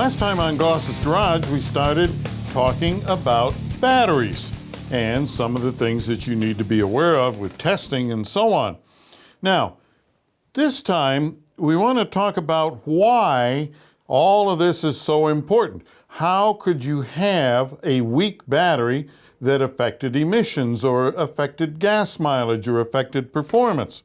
Last time on Goss's Garage, we started talking about batteries and some of the things that you need to be aware of with testing and so on. Now, this time we want to talk about why all of this is so important. How could you have a weak battery that affected emissions or affected gas mileage or affected performance?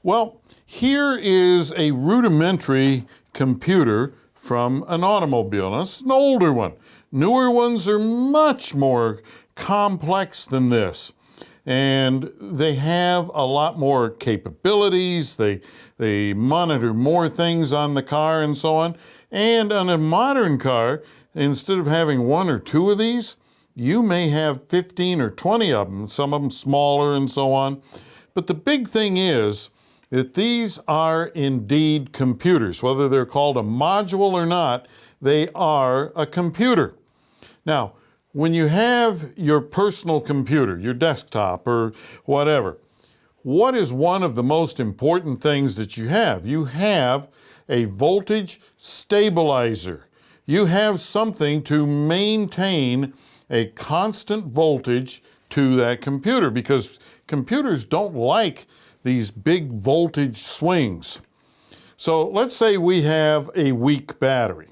Well, here is a rudimentary computer from an automobile. Now, it's an older one. Newer ones are much more complex than this. And they have a lot more capabilities. They monitor more things on the car and so on. And on a modern car, instead of having one or two of these, you may have 15 or 20 of them, some of them smaller and so on. But the big thing is that these are indeed computers. Whether they're called a module or not, they are a computer. Now, when you have your personal computer, your desktop or whatever, what is one of the most important things that you have? You have a voltage stabilizer. You have something to maintain a constant voltage to that computer, because computers don't like these big voltage swings. So let's say we have a weak battery,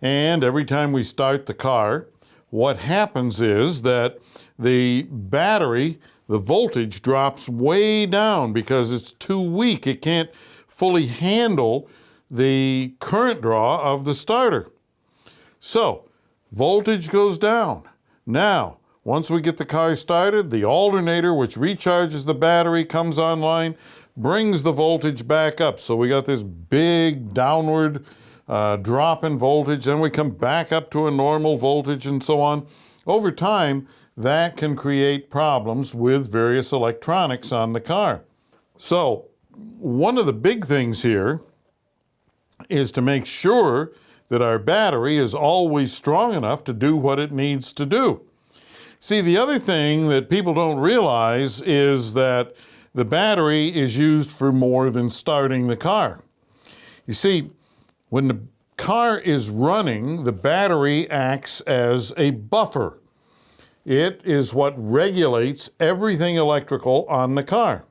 and every time we start the car, what happens is that the battery, the voltage drops way down because it's too weak. It can't fully handle the current draw of the starter. So voltage goes down. Now, once we get the car started, the alternator, which recharges the battery, comes online, brings the voltage back up. So we got this big downward drop in voltage, then we come back up to a normal voltage and so on. Over time, that can create problems with various electronics on the car. So one of the big things here is to make sure that our battery is always strong enough to do what it needs to do. See, the other thing that people don't realize is that the battery is used for more than starting the car. You see, when the car is running, the battery acts as a buffer. It is what regulates everything electrical on the car.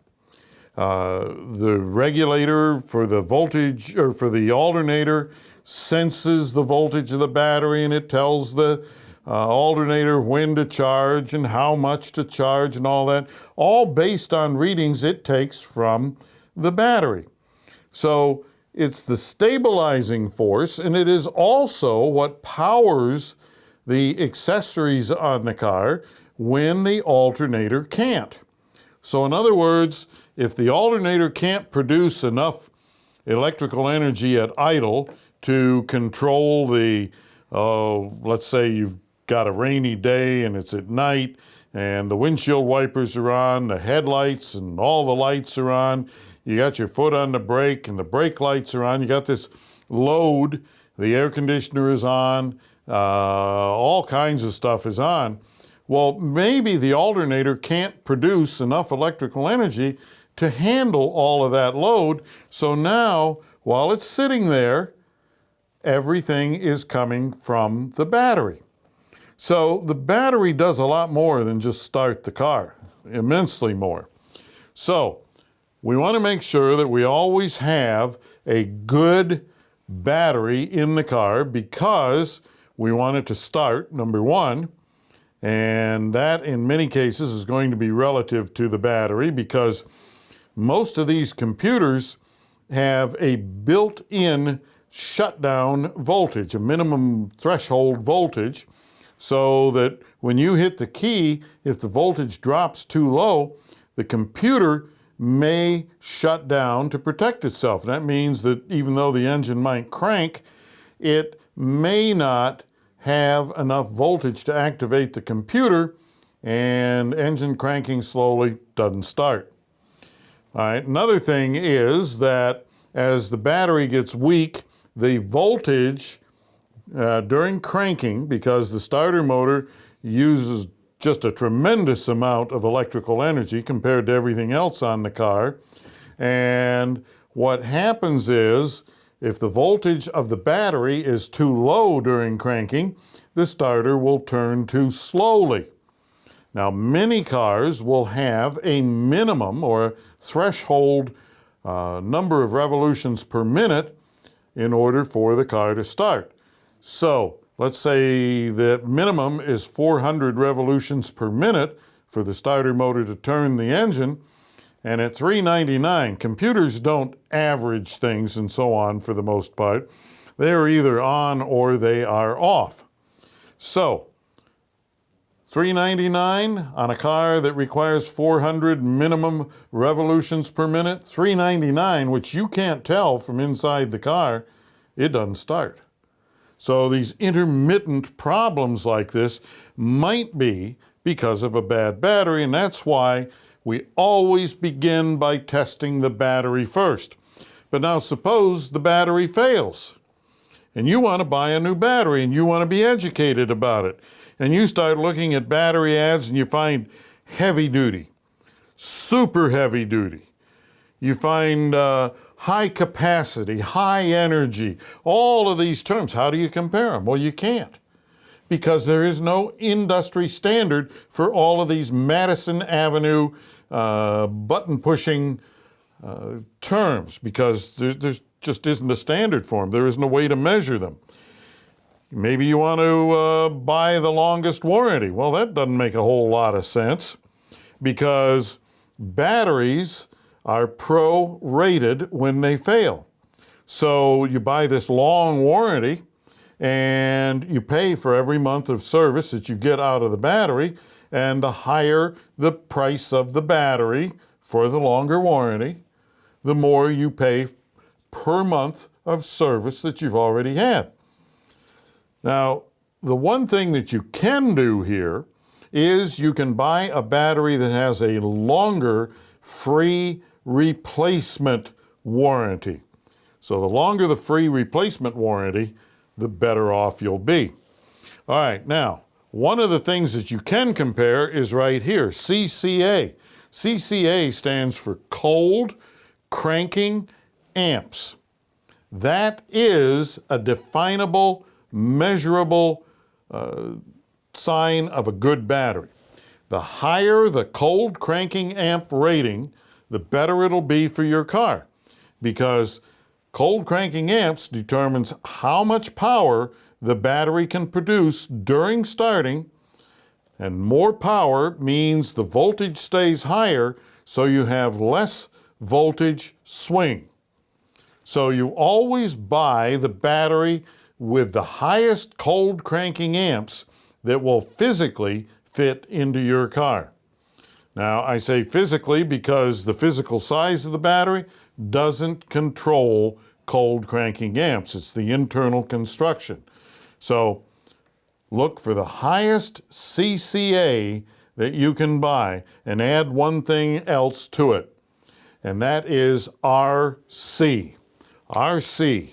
The regulator for the voltage, or for the alternator, senses the voltage of the battery, and it tells the alternator when to charge and how much to charge and all that, all based on readings it takes from the battery. So it's the stabilizing force, and it is also what powers the accessories on the car when the alternator can't. So in other words, if the alternator can't produce enough electrical energy at idle to control the, let's say you've got a rainy day and it's at night and the windshield wipers are on, the headlights and all the lights are on, you got your foot on the brake and the brake lights are on, you got this load, the air conditioner is on, all kinds of stuff is on. Well, maybe the alternator can't produce enough electrical energy to handle all of that load, so now, while it's sitting there, everything is coming from the battery. So the battery does a lot more than just start the car, immensely more. So we want to make sure that we always have a good battery in the car, because we want it to start, number one, and that in many cases is going to be relative to the battery, because most of these computers have a built-in shutdown voltage, a minimum threshold voltage, so that when you hit the key, if the voltage drops too low, the computer may shut down to protect itself. That means that even though the engine might crank, it may not have enough voltage to activate the computer, and engine cranking slowly doesn't start. All right, another thing is that as the battery gets weak, the voltage during cranking, because the starter motor uses just a tremendous amount of electrical energy compared to everything else on the car, and what happens is If the voltage of the battery is too low during cranking, the starter will turn too slowly. Now, many cars will have a minimum or threshold number of revolutions per minute in order for the car to start. So, let's say that minimum is 400 revolutions per minute for the starter motor to turn the engine, and at 399, computers don't average things and so on for the most part. They're either on or they are off. So, 399 on a car that requires 400 minimum revolutions per minute, 399, which you can't tell from inside the car, it doesn't start. So these intermittent problems like this might be because of a bad battery, and that's why we always begin by testing the battery first. But now suppose the battery fails, and you want to buy a new battery, and you want to be educated about it. And you start looking at battery ads and you find heavy duty, super heavy duty. You find high capacity, high energy, all of these terms. How do you compare them? Well, you can't, because there is no industry standard for all of these Madison Avenue button pushing terms, because there's just isn't a standard for them. There isn't a way to measure them. Maybe you want to buy the longest warranty. Well, that doesn't make a whole lot of sense, because batteries are pro-rated when they fail. So you buy this long warranty and you pay for every month of service that you get out of the battery, and the higher the price of the battery for the longer warranty, the more you pay per month of service that you've already had. Now, the one thing that you can do here is you can buy a battery that has a longer free replacement warranty. So the longer the free replacement warranty, the better off you'll be. All right, now, one of the things that you can compare is right here, CCA. CCA stands for cold cranking amps. That is a definable, measurable sign of a good battery. The higher the cold cranking amp rating, the better it'll be for your car, because cold cranking amps determines how much power the battery can produce during starting, and more power means the voltage stays higher, so you have less voltage swing. So you always buy the battery with the highest cold cranking amps that will physically fit into your car. Now, I say physically because the physical size of the battery doesn't control cold cranking amps. It's the internal construction. So look for the highest CCA that you can buy and add one thing else to it, and that is RC. RC,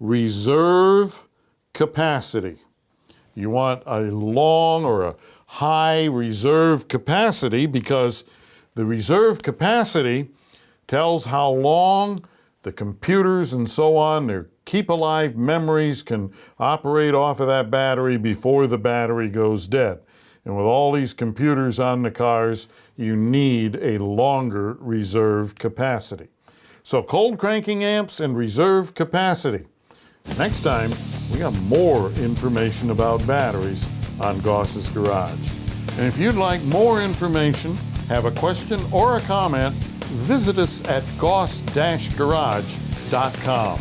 reserve capacity. You want a long or a high reserve capacity, because the reserve capacity tells how long the computers and so on, their keep-alive memories, can operate off of that battery before the battery goes dead. And with all these computers on the cars, you need a longer reserve capacity. So cold cranking amps and reserve capacity. Next time, we got more information about batteries on Goss's Garage. And if you'd like more information, have a question or a comment, visit us at goss-garage.com.